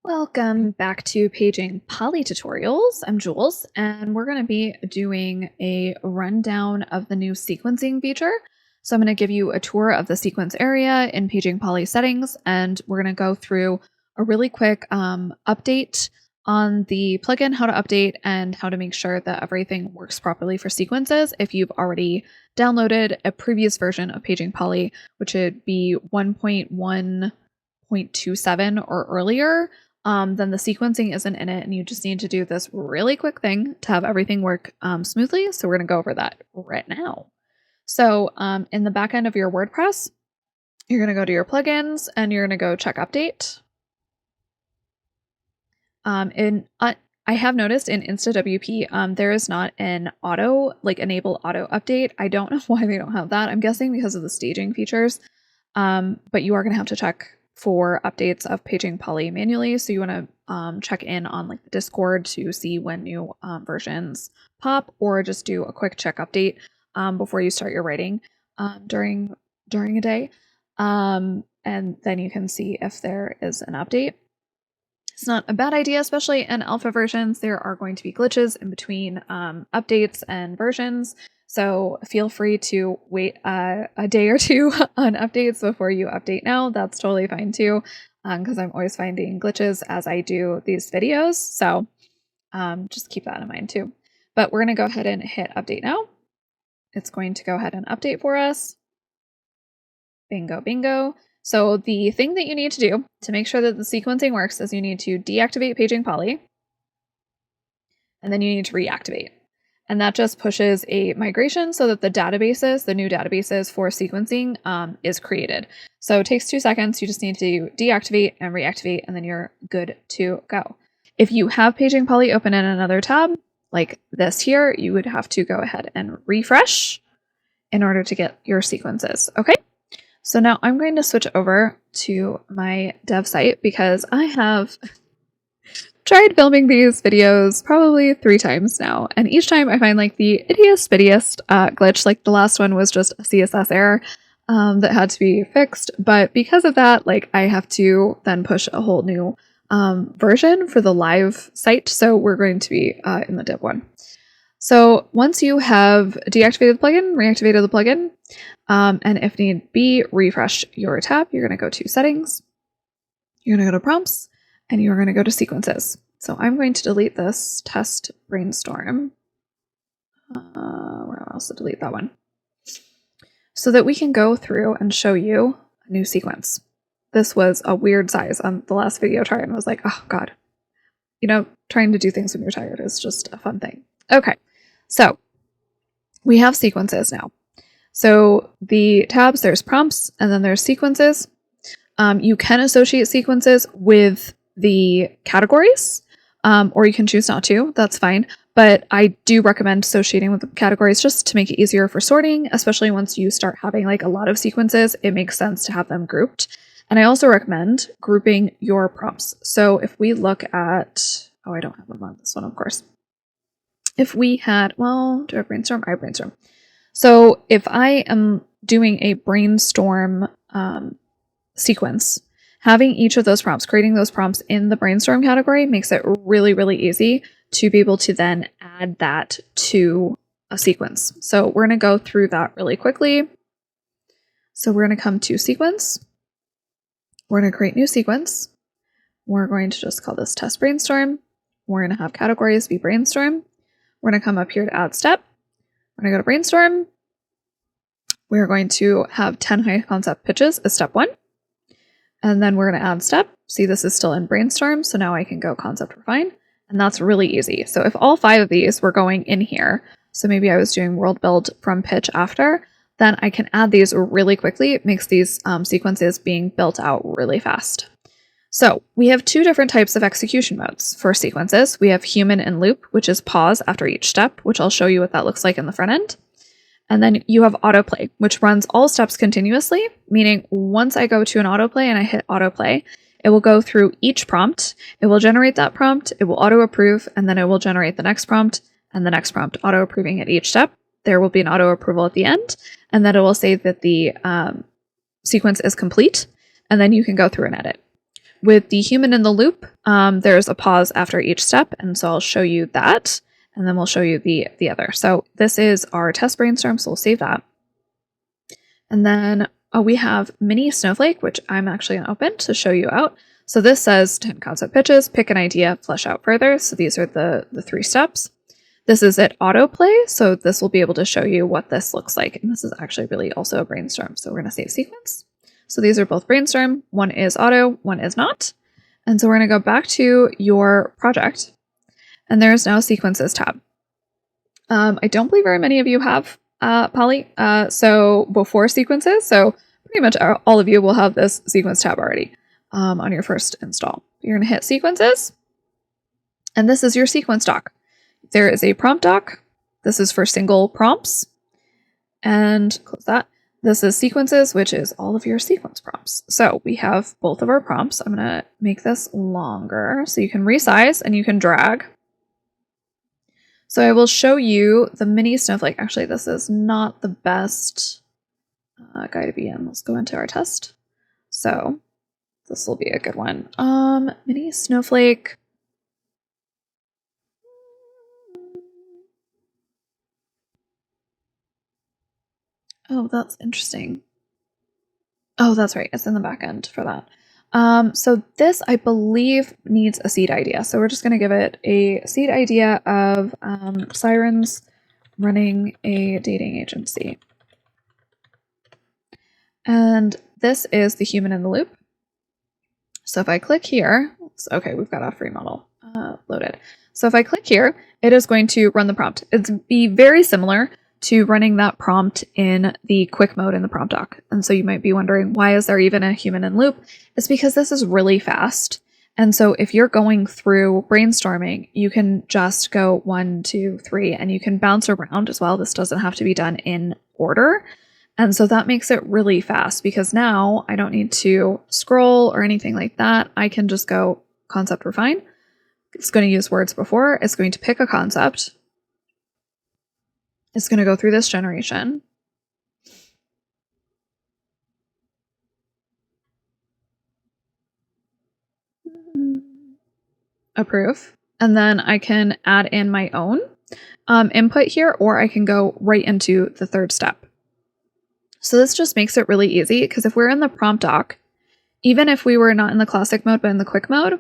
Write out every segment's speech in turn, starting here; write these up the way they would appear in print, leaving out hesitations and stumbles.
Welcome back to Paging Polly Tutorials. I'm Jules, and we're going to be doing a rundown of the new sequencing feature. So I'm going to give you a tour of the sequence area in Paging Polly settings, and we're going to go through a really quick update on the plugin, how to update, and how to make sure that everything works properly for sequences. If you've already downloaded a previous version of Paging Polly, which would be 1.1.27 or earlier, then the sequencing isn't in it, and you just need to do this really quick thing to have everything work smoothly. So we're going to go over that right now. So in the back end of your WordPress, you're going to go to your plugins and you're going to go check update. I have noticed in InstaWP, there is not an enable auto update. I don't know why they don't have that. I'm guessing because of the staging features, but you are going to have to check for updates of Paging Polly manually. So you want to check in on the Discord to see when new versions pop, or just do a quick check update before you start your writing during a day. And then you can see if there is an update. It's not a bad idea, especially in alpha versions. There are going to be glitches in between updates and versions. So feel free to wait a day or two on updates before you update now. That's totally fine too, because I'm always finding glitches as I do these videos. So just keep that in mind too. But we're going to go ahead and hit update now. It's going to go ahead and update for us. Bingo, bingo. So the thing that you need to do to make sure that the sequencing works is you need to deactivate Paging Polly, and then you need to reactivate. And that just pushes a migration so that the new databases for sequencing is created. So it takes 2 seconds. You just need to deactivate and reactivate, and then you're good to go. If you have Paging Polly open in another tab, like this here, you would have to go ahead and refresh in order to get your sequences. Okay. So now I'm going to switch over to my dev site because I have tried filming these videos probably 3 times now, and each time I find the ittiest-bittiest glitch. Like the last one was just a CSS error that had to be fixed, but because of that, I have to then push a whole new version for the live site, so we're going to be in the dev one. So once you have deactivated the plugin, reactivated the plugin, and if need be, refresh your tab, you're going to go to settings, you're going to go to prompts, and you're going to go to sequences. So I'm going to delete this test brainstorm. Where else to delete that one? So that we can go through and show you a new sequence. This was a weird size on the last video try, and I was like, oh God. Trying to do things when you're tired is just a fun thing. Okay, so we have sequences now. So the tabs, there's prompts, and then there's sequences. You can associate sequences with the categories, or you can choose not to. That's fine. But I do recommend associating with the categories just to make it easier for sorting, especially once you start having a lot of sequences. It makes sense to have them grouped. And I also recommend grouping your prompts. So if we look at, I don't have them on this one, of course. If we had, do I brainstorm? I brainstorm. So if I am doing a brainstorm sequence, having each of those prompts, creating those prompts in the brainstorm category makes it really, really easy to be able to then add that to a sequence. So we're going to go through that really quickly. So we're going to come to sequence. We're going to create new sequence. We're going to just call this test brainstorm. We're going to have categories be brainstorm. We're going to come up here to add step. We're going to go to brainstorm. We're going to have 10 high concept pitches as step 1. And then we're going to add step. See, this is still in brainstorm. So now I can go concept refine. And that's really easy. So if all 5 of these were going in here, so maybe I was doing world build from pitch after, then I can add these really quickly. It makes these sequences being built out really fast. So we have 2 different types of execution modes for sequences. We have human and loop, which is pause after each step, which I'll show you what that looks like in the front end. And then you have autoplay, which runs all steps continuously, meaning once I go to an autoplay and I hit autoplay, it will go through each prompt. It will generate that prompt, it will auto approve, and then it will generate the next prompt and the next prompt, auto approving at each step. There will be an auto approval at the end, and then it will say that the sequence is complete, and then you can go through and edit. With the human in the loop, there's a pause after each step, and so I'll show you that, and then we'll show you the other. So this is our test brainstorm, so we'll save that. And then we have mini snowflake, which I'm actually going to open to show you out. So this says 10 concept pitches, pick an idea, flesh out further. So these are the 3 steps. This is at autoplay, so this will be able to show you what this looks like. And this is actually really also a brainstorm. So we're going to save sequence. So these are both brainstorm. One is auto, one is not. And so we're going to go back to your project. And there's now sequences tab. I don't believe very many of you have Polly. So before sequences, so pretty much all of you will have this sequence tab already on your first install. You're going to hit sequences. And this is your sequence doc. There is a prompt doc. This is for single prompts. And close that. This is sequences, which is all of your sequence prompts. So we have both of our prompts. I'm going to make this longer so you can resize and you can drag. So I will show you the mini snowflake. Actually, this is not the best guy to be in. Let's go into our test. So this will be a good one. Mini snowflake. Oh, that's interesting. Oh, that's right. It's in the back end for that. So this, I believe, needs a seed idea. So we're just going to give it a seed idea of sirens running a dating agency. And this is the human in the loop. So if I click here, okay, we've got a free model loaded. So if I click here, it is going to run the prompt. It's be very similar to running that prompt in the quick mode in the prompt doc. And so you might be wondering, why is there even a human in loop? It's because this is really fast. And so if you're going through brainstorming, you can just go 1, 2, 3, and you can bounce around as well. This doesn't have to be done in order. And so that makes it really fast because now I don't need to scroll or anything like that. I can just go concept refine. It's going to use words before. It's going to pick a concept. It's going to go through this generation. Approve. And then I can add in my own input here, or I can go right into the third step. So this just makes it really easy because if we're in the prompt doc, even if we were not in the classic mode, but in the quick mode,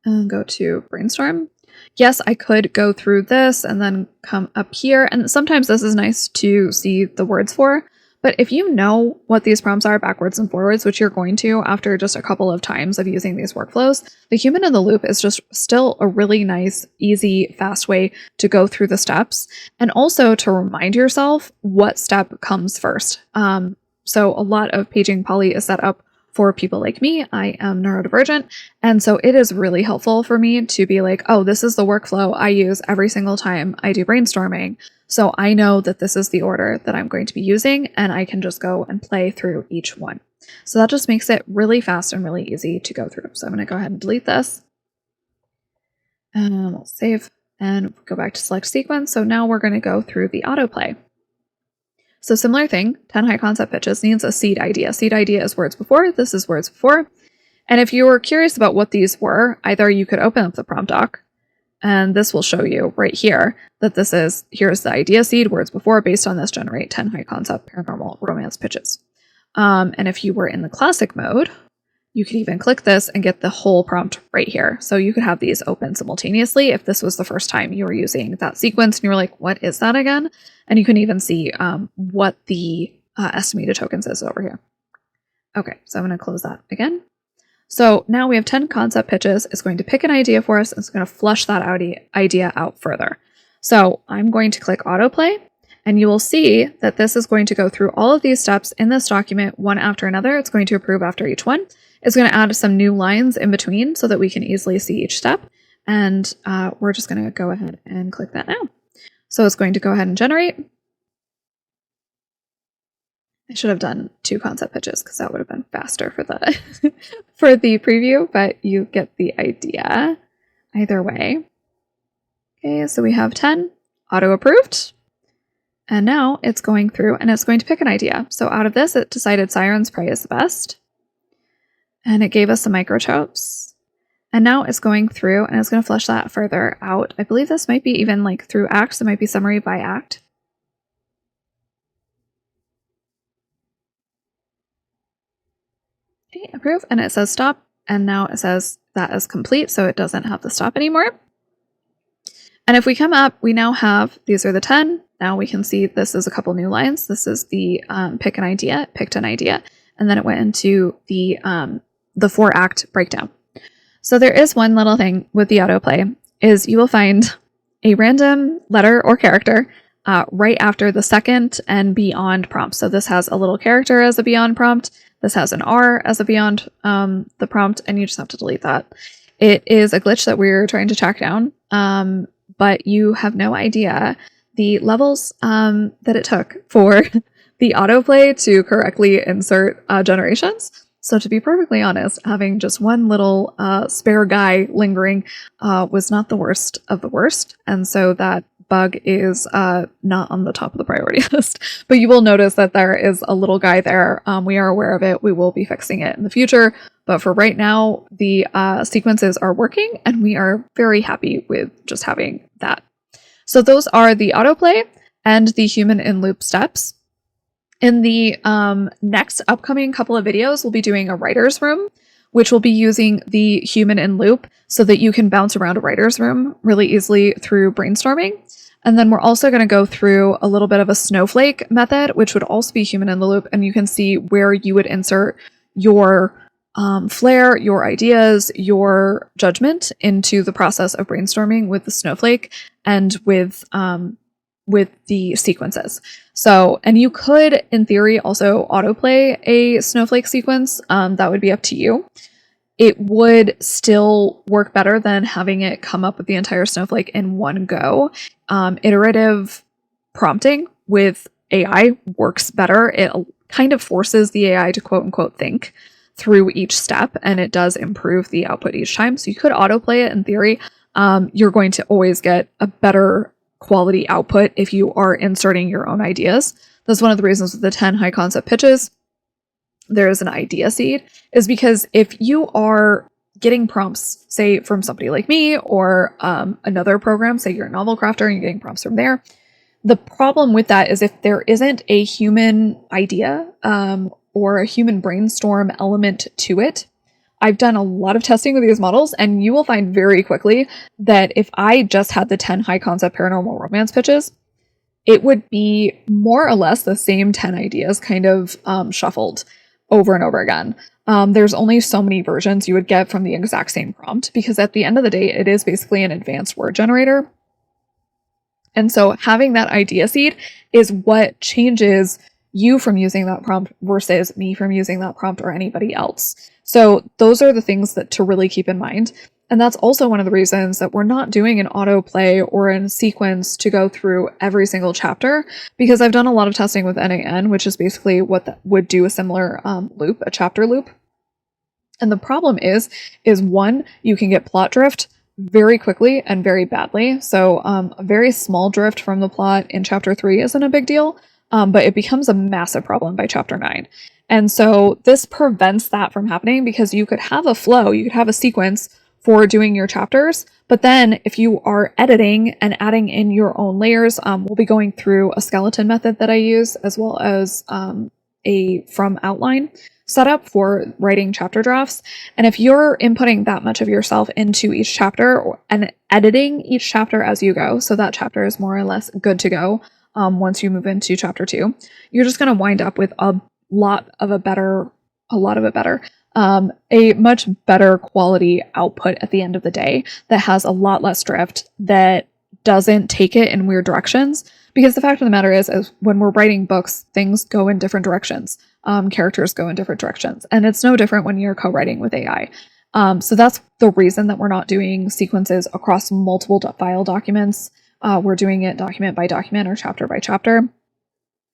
and go to brainstorm. Yes, I could go through this and then come up here. And sometimes this is nice to see the words for. But if you know what these prompts are backwards and forwards, which you're going to after just a couple of times of using these workflows, the human in the loop is just still a really nice, easy, fast way to go through the steps and also to remind yourself what step comes first. So a lot of Paging Polly is set up for people like me. I am neurodivergent. And so it is really helpful for me to be like, oh, this is the workflow I use every single time I do brainstorming. So I know that this is the order that I'm going to be using, and I can just go and play through each one. So that just makes it really fast and really easy to go through. So I'm going to go ahead and delete this. And we'll save and go back to select sequence. So now we're going to go through the autoplay. So similar thing, 10 high concept pitches needs a seed idea. Seed idea is words before. This is words before. And if you were curious about what these were, either you could open up the prompt doc, and this will show you right here that this is, here's the idea seed, words before, based on this generate 10 high concept paranormal romance pitches. And if you were in the classic mode, you could even click this and get the whole prompt right here. So you could have these open simultaneously if this was the first time you were using that sequence and you were like, what is that again? And you can even see what the estimated tokens is over here. Okay, so I'm going to close that again. So now we have 10 concept pitches. It's going to pick an idea for us. And it's going to flush that idea out further. So I'm going to click autoplay, and you will see that this is going to go through all of these steps in this document one after another. It's going to approve after each one. It's going to add some new lines in between so that we can easily see each step. And we're just going to go ahead and click that now. So it's going to go ahead and generate. I should have done 2 concept pitches because that would have been faster for the for the preview, but you get the idea either way. Okay, so we have 10 auto approved. And now it's going through and it's going to pick an idea. So out of this, it decided Siren's Prey is the best. and it gave us some microtopes. And now it's going through and it's going to flesh that further out. I believe this might be even like through acts. It might be summary by act. Okay, approve. And it says stop. And now it says that is complete. So it doesn't have the stop anymore. And if we come up, we now have, these are the 10. Now we can see this is a couple new lines. This is the pick an idea, picked an idea. And then it went into the 4-act breakdown. So there is one little thing with the autoplay is you will find a random letter or character right after the second and beyond prompt. So this has a little character as a beyond prompt. This has an R as a beyond the prompt, and you just have to delete that. It is a glitch that we're trying to track down, but you have no idea the levels that it took for the autoplay to correctly insert generations. So to be perfectly honest, having just one little spare guy lingering was not the worst of the worst. And so that bug is not on the top of the priority list. But you will notice that there is a little guy there. We are aware of it. We will be fixing it in the future. But for right now, the sequences are working and we are very happy with just having that. So those are the autoplay and the human in loop steps. In the next upcoming couple of videos, we'll be doing a writer's room, which will be using the human in loop so that you can bounce around a writer's room really easily through brainstorming. And then we're also going to go through a little bit of a snowflake method, which would also be human in the loop. And you can see where you would insert your flair, your ideas, your judgment into the process of brainstorming with the snowflake and with the sequences. So, and you could, in theory, also autoplay a snowflake sequence. That would be up to you. It would still work better than having it come up with the entire snowflake in one go. Iterative prompting with AI works better. It kind of forces the AI to quote unquote think through each step, and it does improve the output each time. So you could autoplay it in theory. You're going to always get a better quality output if you are inserting your own ideas. That's one of the reasons with the 10 high concept pitches, there is an idea seed, is because if you are getting prompts, say from somebody like me or another program, say you're a novel crafter and you're getting prompts from there, the problem with that is if there isn't a human idea or a human brainstorm element to it. I've done a lot of testing with these models, and you will find very quickly that if I just had the 10 high concept paranormal romance pitches, it would be more or less the same 10 ideas kind of shuffled over and over again. There's only so many versions you would get from the exact same prompt, because at the end of the day, it is basically an advanced word generator. And so having that idea seed is what changes you from using that prompt versus me from using that prompt or anybody else. So those are the things that to really keep in mind. And that's also one of the reasons that we're not doing an autoplay or a sequence to go through every single chapter, because I've done a lot of testing with NAN, which is basically what that would do a similar loop, a chapter loop. And the problem is one, you can get plot drift very quickly and very badly. So a very small drift from the plot in chapter 3 isn't a big deal, but it becomes a massive problem by chapter 9. And so this prevents that from happening, because you could have a flow, you could have a sequence for doing your chapters, but then if you are editing and adding in your own layers, we'll be going through a skeleton method that I use, as well as a from outline setup for writing chapter drafts. And if you're inputting that much of yourself into each chapter and editing each chapter as you go, so that chapter is more or less good to go once you move into chapter 2, you're just going to wind up with a much better quality output at the end of the day that has a lot less drift, that doesn't take it in weird directions. Because the fact of the matter is when we're writing books, things go in different directions. Characters go in different directions. And it's no different when you're co-writing with AI. So that's the reason that we're not doing sequences across multiple file documents. We're doing it document by document or chapter by chapter,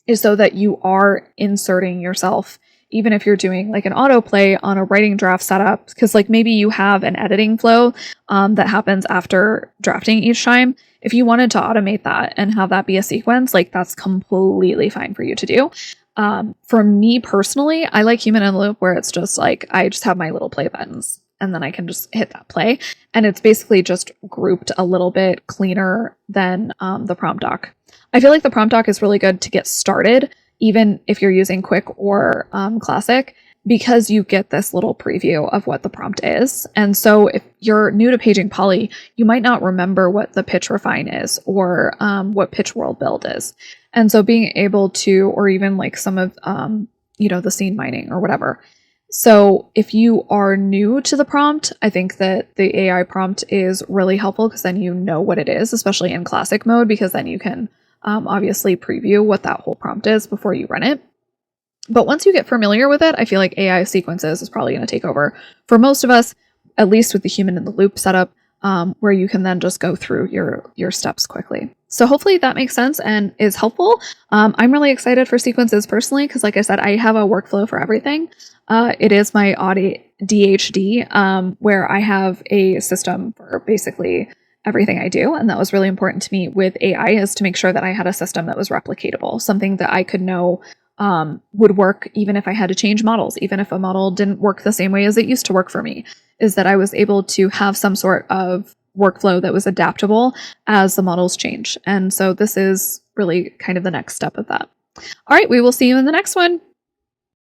is so that you are inserting yourself, even if you're doing like an autoplay on a writing draft setup, because like maybe you have an editing flow that happens after drafting each time. If you wanted to automate that and have that be a sequence, like that's completely fine for you to do. For me personally, I like human in the loop where it's just like, I just have my little play buttons and then I can just hit that play. And it's basically just grouped a little bit cleaner than the prompt doc. I feel like the prompt doc is really good to get started, even if you're using Quick or Classic, because you get this little preview of what the prompt is. And so if you're new to Paging Polly, you might not remember what the pitch refine is or what pitch world build is. And so being able to, or even like some of, the scene mining or whatever. So if you are new to the prompt, I think that the AI prompt is really helpful because then you know what it is, especially in classic mode, because then you can obviously preview what that whole prompt is before you run it. But once you get familiar with it, I feel like AI sequences is probably going to take over for most of us, at least with the human in the loop setup, where you can then just go through your steps quickly. So hopefully that makes sense and is helpful. I'm really excited for sequences personally, because like I said, I have a workflow for everything. It is my ADHD, where I have a system for basically everything I do. And that was really important to me with AI, is to make sure that I had a system that was replicatable, something that I could know would work even if I had to change models, even if a model didn't work the same way as it used to work for me, is that I was able to have some sort of workflow that was adaptable as the models change. And so this is really kind of the next step of that. All right, we will see you in the next one.